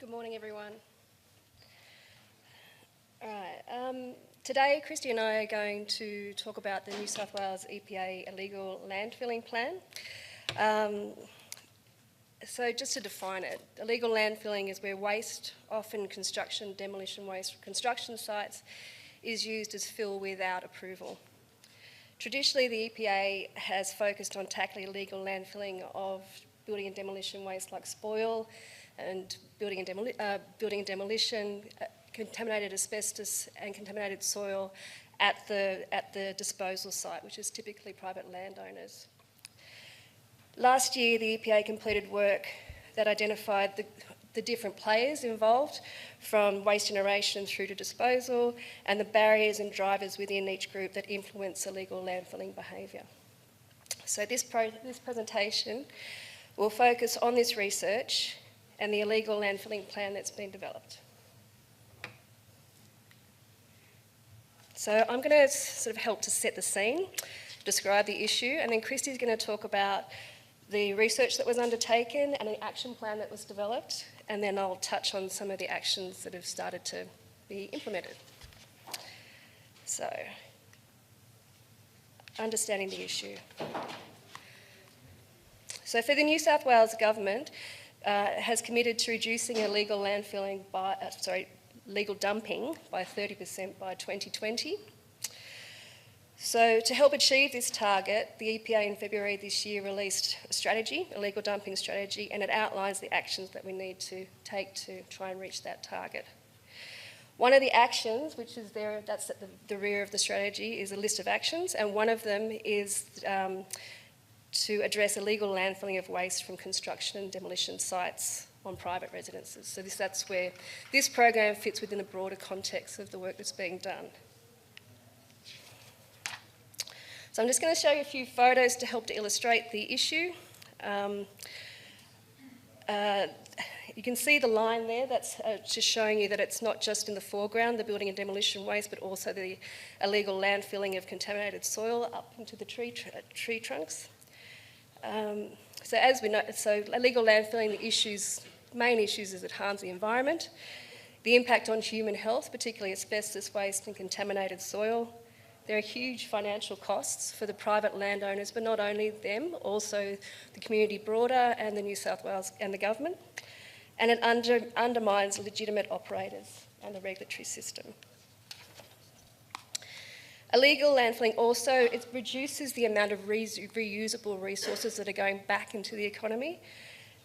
Good morning, everyone. All right. Today, Christy and I are going to talk about the New South Wales EPA illegal landfilling plan. So just to define it, illegal landfilling is where waste, often construction, demolition waste from construction sites, is used as fill without approval. Traditionally, the EPA has focused on tackling illegal landfilling of building and demolition waste like spoil and building and demolition, contaminated asbestos and contaminated soil at the disposal site, which is typically private landowners. Last year, the EPA completed work that identified the different players involved, from waste generation through to disposal, and the barriers and drivers within each group that influence illegal landfilling behaviour. So this presentation will focus on this research and the illegal landfilling plan that's been developed. So I'm going to sort of help to set the scene, describe the issue, and then Christy's going to talk about the research that was undertaken and an action plan that was developed, and then I'll touch on some of the actions that have started to be implemented. So, understanding the issue. So for the New South Wales Government, has committed to reducing illegal landfilling legal dumping by 30% by 2020. So to help achieve this target, the EPA in February this year released a strategy, a legal dumping strategy, and it outlines the actions that we need to take to try and reach that target. One of the actions, which is there, that's at the rear of the strategy, is a list of actions, and one of them is to address illegal landfilling of waste from construction and demolition sites on private residences. So that's where this program fits within the broader context of the work that's being done. So I'm just going to show you a few photos to help to illustrate the issue. You can see the line there, that's just showing you that it's not just in the foreground, the building and demolition waste, but also the illegal landfilling of contaminated soil up into the tree trunks. So as we know, illegal landfilling, the main issues is it harms the environment, the impact on human health, particularly asbestos waste and contaminated soil. There are huge financial costs for the private landowners, but not only them, also the community broader and the New South Wales and the government. And it undermines legitimate operators and the regulatory system. Illegal landfilling also, it reduces the amount of reusable resources that are going back into the economy,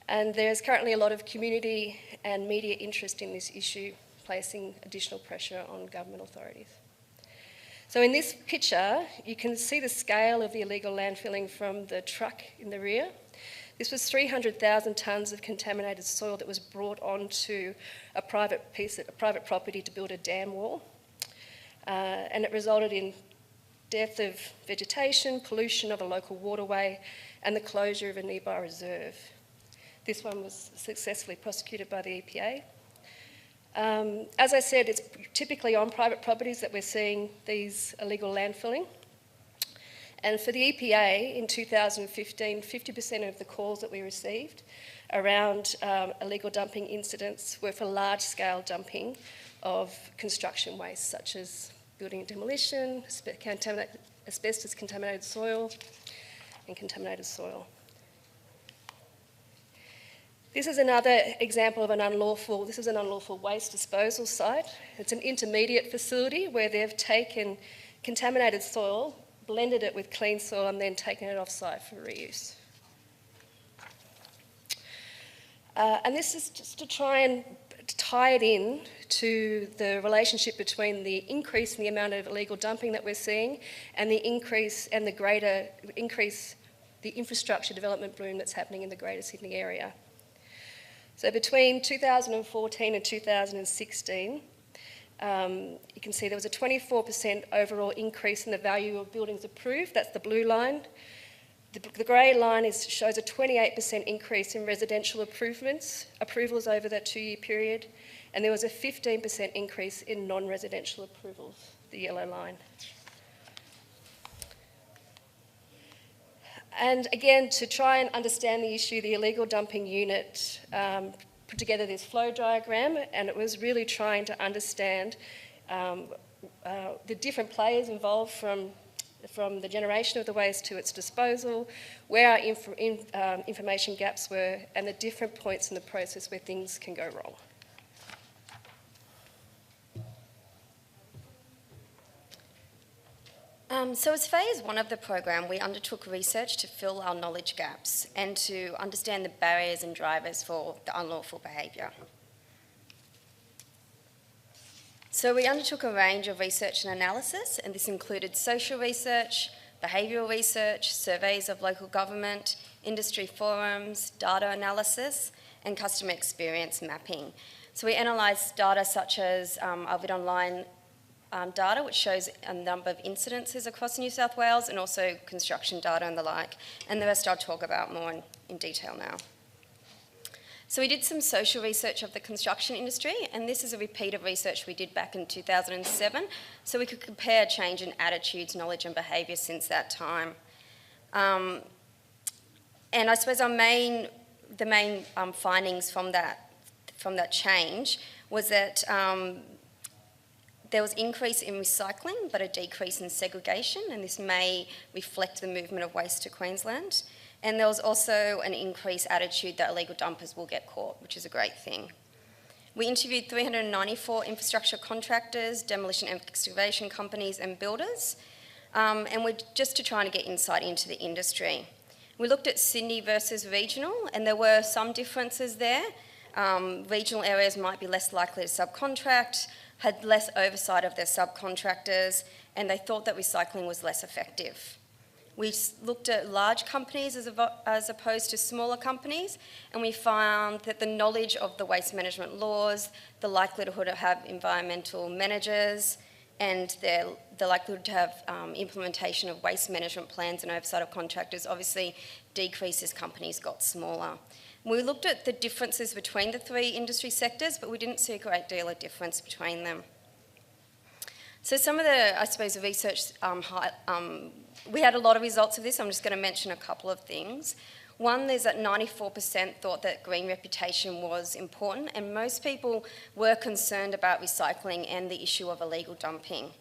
and there's currently a lot of community and media interest in this issue, placing additional pressure on government authorities. So in this picture, you can see the scale of the illegal landfilling from the truck in the rear. This was 300,000 tonnes of contaminated soil that was brought onto a private property to build a dam wall. And it resulted in death of vegetation, pollution of a local waterway, and the closure of a nearby reserve. This one was successfully prosecuted by the EPA. As I said, it's typically on private properties that we're seeing these illegal landfilling. And for the EPA in 2015, 50% of the calls that we received around illegal dumping incidents were for large-scale dumping of construction waste, such as building and demolition, asbestos contaminated soil, and contaminated soil. This is another example of an unlawful waste disposal site. It's an intermediate facility where they've taken contaminated soil, blended it with clean soil, and then taken it off-site for reuse. And this is just to try and tie it in to the relationship between the increase in the amount of illegal dumping that we're seeing and the increase and the infrastructure development boom that's happening in the Greater Sydney area. So between 2014 and 2016, you can see there was a 24% overall increase in the value of buildings approved. That's the blue line. The grey line shows a 28% increase in residential approvals over that 2-year period, and there was a 15% increase in non-residential approvals, the yellow line. And again, to try and understand the issue, the illegal dumping unit put together this flow diagram, and it was really trying to understand the different players involved from the generation of the waste to its disposal, where our information gaps were, and the different points in the process where things can go wrong. So as phase one of the program, we undertook research to fill our knowledge gaps and to understand the barriers and drivers for the unlawful behaviour. So we undertook a range of research and analysis, and this included social research, behavioural research, surveys of local government, industry forums, data analysis, and customer experience mapping. So we analysed data such as Ovid Online data, which shows a number of incidences across New South Wales, and also construction data and the like. And the rest I'll talk about more in detail now. So we did some social research of the construction industry, and this is a repeat of research we did back in 2007, so we could compare change in attitudes, knowledge and behaviour since that time. And I suppose the main findings from that change was that there was increase in recycling, but a decrease in segregation, and this may reflect the movement of waste to Queensland. And there was also an increased attitude that illegal dumpers will get caught, which is a great thing. We interviewed 394 infrastructure contractors, demolition and excavation companies and builders, and we're just to try to get insight into the industry. We looked at Sydney versus regional, and there were some differences there. Regional areas might be less likely to subcontract, had less oversight of their subcontractors, and they thought that recycling was less effective. We looked at large companies as opposed to smaller companies, and we found that the knowledge of the waste management laws, the likelihood to have environmental managers, and the likelihood to have implementation of waste management plans and oversight of contractors obviously decreased as companies got smaller. We looked at the differences between the three industry sectors, but we didn't see a great deal of difference between them. So some of the, I suppose, research, we had a lot of results of this. I'm just going to mention a couple of things. One is that 94% thought that green reputation was important, and most people were concerned about recycling and the issue of illegal dumping.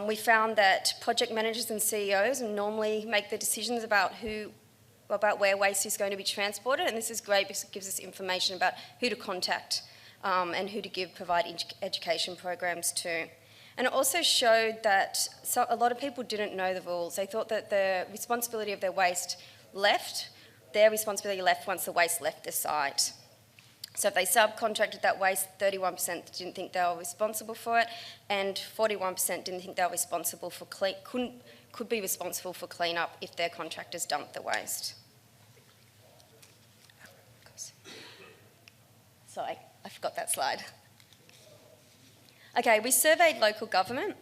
We found that project managers and CEOs normally make the decisions about where waste is going to be transported, and this is great because it gives us information about who to contact and who to provide education programs to. And it also showed that a lot of people didn't know the rules. They thought that the responsibility of their waste left once the waste left the site. So if they subcontracted that waste, 31% didn't think they were responsible for it, and 41% didn't think they were responsible for could be responsible for clean-up if their contractors dumped the waste. Sorry, I forgot that slide. Okay, we surveyed local government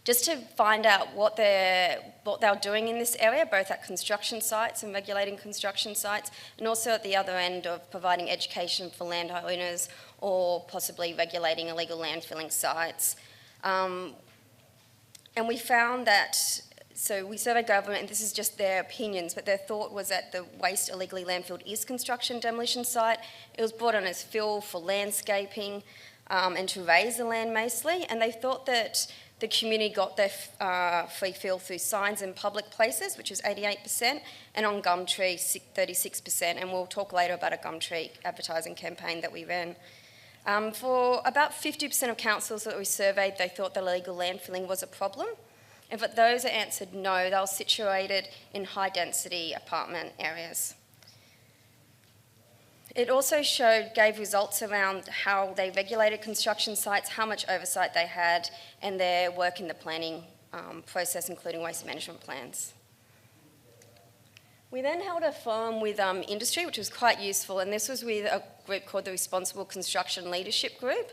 just to find out what they were doing in this area, both at construction sites and regulating construction sites, and also at the other end of providing education for landowners or possibly regulating illegal landfilling sites. And we found that, so we surveyed government, and this is just their opinions, but their thought was that the waste illegally landfilled is construction demolition site. It was brought on as fill for landscaping and to raise the land mostly, and they thought that the community got their free fill through signs in public places, which is 88%, and on Gumtree, 36%, and we'll talk later about a Gumtree advertising campaign that we ran. For about 50% of councils that we surveyed, they thought that illegal landfilling was a problem, and for those that answered no, they were situated in high-density apartment areas. It also gave results around how they regulated construction sites, how much oversight they had, and their work in the planning process, including waste management plans. We then held a forum with industry, which was quite useful, and this was with a group called the Responsible Construction Leadership Group,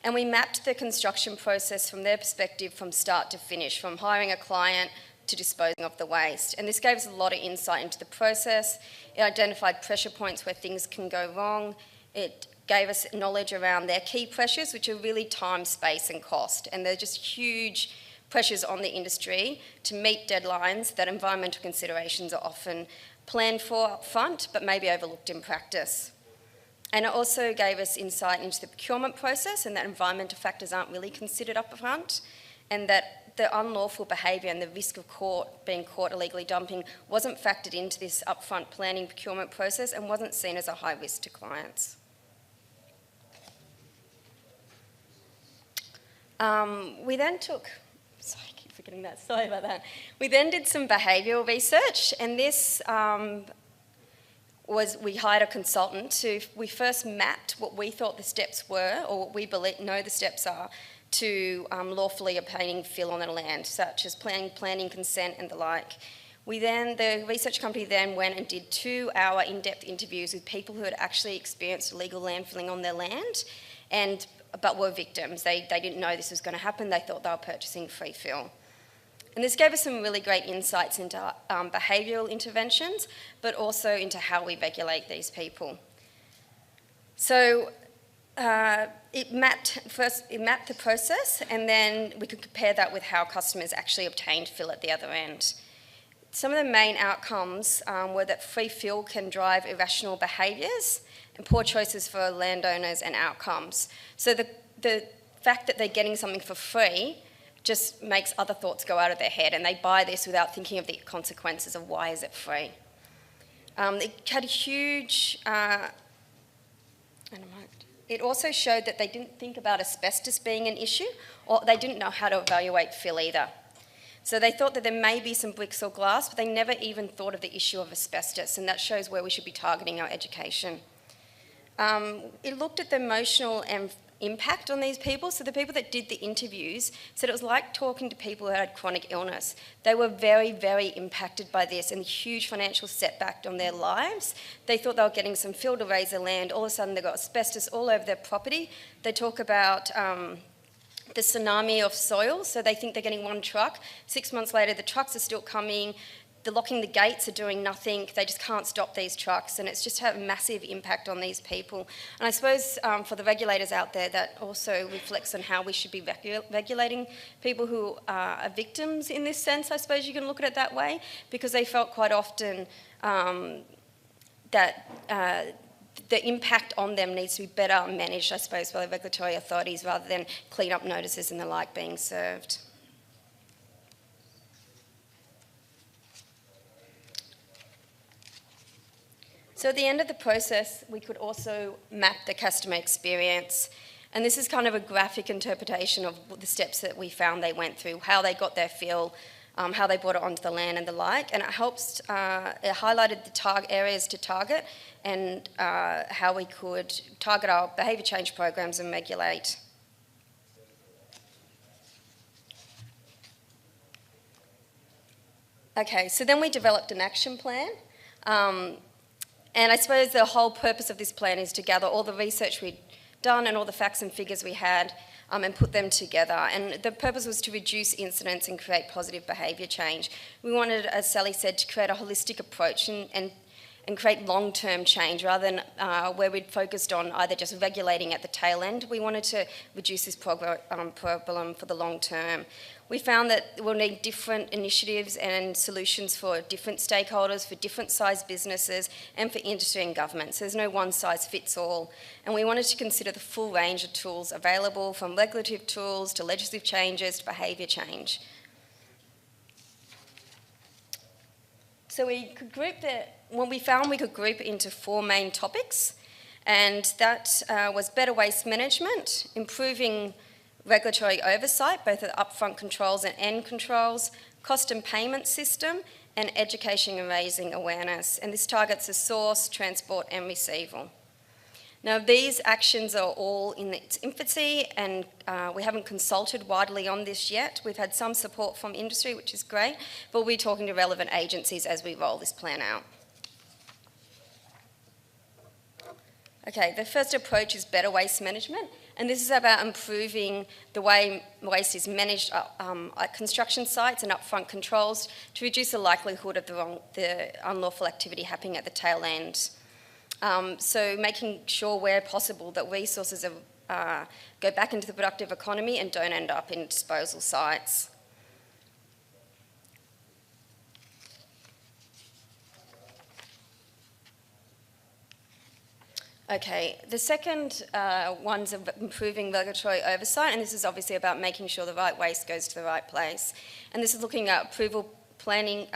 and we mapped the construction process from their perspective from start to finish, from hiring a client to disposing of the waste. And this gave us a lot of insight into the process. It identified pressure points where things can go wrong. It gave us knowledge around their key pressures, which are really time, space and cost. And they're just huge pressures on the industry to meet deadlines that environmental considerations are often planned for up front, but maybe overlooked in practice. And it also gave us insight into the procurement process and that environmental factors aren't really considered up front, and that the unlawful behaviour and the risk of being caught illegally dumping wasn't factored into this upfront planning procurement process and wasn't seen as a high risk to clients. We then took, sorry, I keep forgetting that, sorry about that. We then did some behavioural research, and this we hired a consultant we first mapped what we thought the steps were, or what we know the steps are, to lawfully obtaining fill on the land, such as planning consent and the like. The research company then went and did 2-hour in-depth interviews with people who had actually experienced illegal landfilling on their land, but were victims. They didn't know this was going to happen. They thought they were purchasing free fill. And this gave us some really great insights into behavioural interventions, but also into how we regulate these people. So it mapped the process, and then we could compare that with how customers actually obtained fill at the other end. Some of the main outcomes were that free fill can drive irrational behaviours and poor choices for landowners and outcomes. So the fact that they're getting something for free just makes other thoughts go out of their head, and they buy this without thinking of the consequences of why is it free. It had a huge... It also showed that they didn't think about asbestos being an issue, or they didn't know how to evaluate fill either. So they thought that there may be some bricks or glass, but they never even thought of the issue of asbestos, and that shows where we should be targeting our education. It looked at the emotional impact on these people. So the people that did the interviews said it was like talking to people who had chronic illness. They were very, very impacted by this and a huge financial setback on their lives. They thought they were getting some fill to raise their land. All of a sudden they got asbestos all over their property. They talk about the tsunami of soil. So they think they're getting one truck. 6 months later, the trucks are still coming. They're locking the gates, are doing nothing. They just can't stop these trucks, and it's just had a massive impact on these people. And I suppose for the regulators out there, that also reflects on how we should be regulating people who are victims in this sense. I suppose you can look at it that way, because they felt quite often that the impact on them needs to be better managed, I suppose, by the regulatory authorities rather than clean-up notices and the like being served. So at the end of the process, we could also map the customer experience. And this is kind of a graphic interpretation of the steps that we found they went through, how they got their fill, how they brought it onto the land and the like. And it helps, it highlighted the areas to target and how we could target our behaviour change programs and regulate. Okay, so then we developed an action plan. And I suppose the whole purpose of this plan is to gather all the research we'd done and all the facts and figures we had and put them together. And the purpose was to reduce incidents and create positive behaviour change. We wanted, as Sally said, to create a holistic approach and create long-term change rather than where we'd focused on either just regulating at the tail end. We wanted to reduce this problem for the long term. We found that we'll need different initiatives and solutions for different stakeholders, for different sized businesses, and for industry and government. So there's no one size fits all. And we wanted to consider the full range of tools available, from regulative tools to legislative changes to behaviour change. So we could we found we could group it into 4 main topics, and that was better waste management, improving regulatory oversight, both at upfront controls and end controls, cost and payment system, and education and raising awareness. And this targets the source, transport and receival. Now, these actions are all in its infancy, and we haven't consulted widely on this yet. We've had some support from industry, which is great, but we'll be talking to relevant agencies as we roll this plan out. Okay, the first approach is better waste management, and this is about improving the way waste is managed at construction sites and upfront controls to reduce the likelihood of the unlawful activity happening at the tail end. So making sure where possible that resources go back into the productive economy and don't end up in disposal sites. Okay, the second one's improving regulatory oversight, and this is obviously about making sure the right waste goes to the right place. And this is looking at planning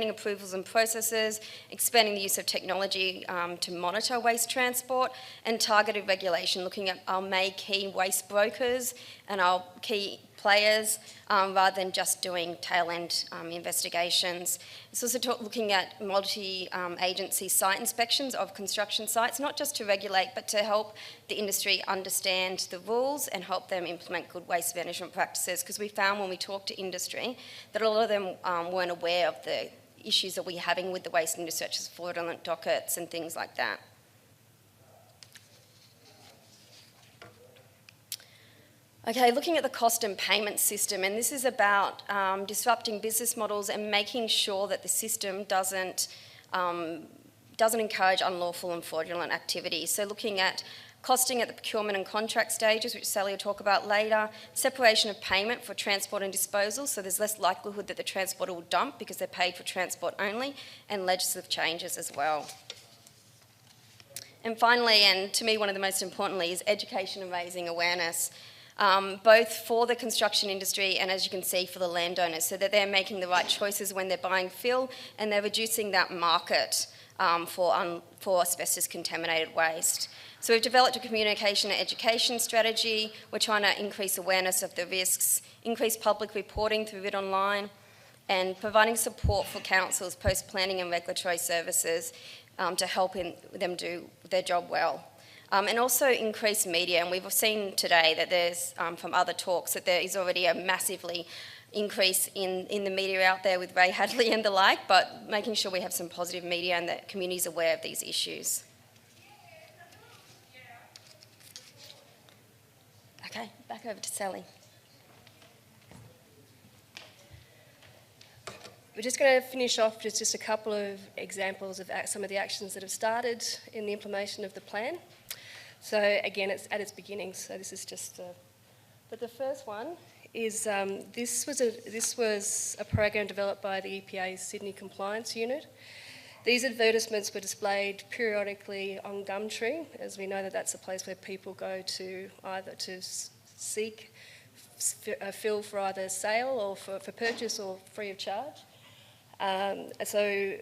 approvals and processes, expanding the use of technology to monitor waste transport, and targeted regulation, looking at our key waste brokers and our key players rather than just doing tail-end investigations. It's also looking at multi-agency site inspections of construction sites, not just to regulate, but to help the industry understand the rules and help them implement good waste management practices, because we found when we talked to industry that a lot of them weren't aware of the issues that we're having with the waste industry, such as fraudulent dockets and things like that. Okay, looking at the cost and payment system, and this is about disrupting business models and making sure that the system doesn't encourage unlawful and fraudulent activities. So looking at costing at the procurement and contract stages, which Sally will talk about later, separation of payment for transport and disposal, so there's less likelihood that the transporter will dump because they're paid for transport only, and legislative changes as well. And finally, and to me one of the most importantly, is education and raising awareness. Both for the construction industry and, as you can see, for the landowners, so that they're making the right choices when they're buying fill and they're reducing that market for asbestos-contaminated waste. So we've developed a communication and education strategy. We're trying to increase awareness of the risks, increase public reporting through it online, and providing support for councils, post-planning and regulatory services to help them do their job well. And also increase media, and we've seen today that there's, from other talks, that there is already a massively increase in the media out there with Ray Hadley and the like, but making sure we have some positive media and that community is aware of these issues. Okay, back over to Sally. We're just going to finish off with just a couple of examples of some of the actions that have started in the implementation of the plan. So again, it's at its beginning, so this is just but the first one is this was a program developed by the EPA's Sydney Compliance Unit. These advertisements were displayed periodically on Gumtree, as we know that that's a place where people go to either to seek a fill for either sale or for purchase or free of charge. So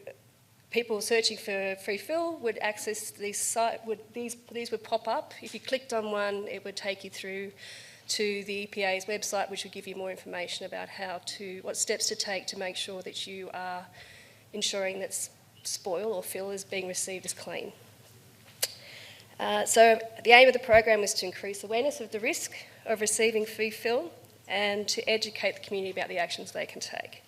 people searching for free fill would access these sites. These would pop up. If you clicked on one, it would take you through to the EPA's website, which would give you more information about what steps to take to make sure that you are ensuring that spoil or fill is being received as clean. So the aim of the program was to increase awareness of the risk of receiving free fill and to educate the community about the actions they can take.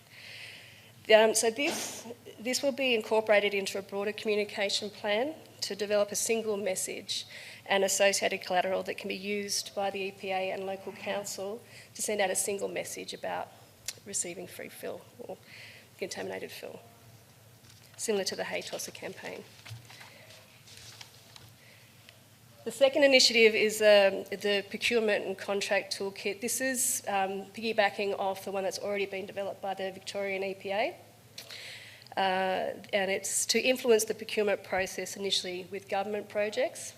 So this will be incorporated into a broader communication plan to develop a single message and associated collateral that can be used by the EPA and local council to send out a single message about receiving free fill or contaminated fill, similar to the Hay Tosser campaign. The second initiative is the procurement and contract toolkit. This is piggybacking off the one that's already been developed by the Victorian EPA. And it's to influence the procurement process initially with government projects,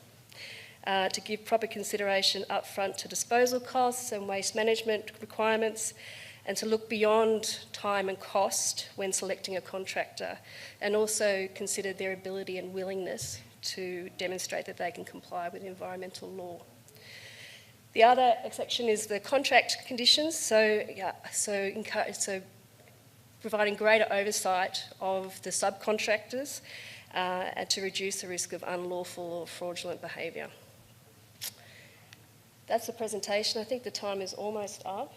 to give proper consideration upfront to disposal costs and waste management requirements, and to look beyond time and cost when selecting a contractor, and also consider their ability and willingness to demonstrate that they can comply with environmental law. The other section is the contract conditions, so providing greater oversight of the subcontractors and to reduce the risk of unlawful or fraudulent behaviour. That's the presentation. I think the time is almost up.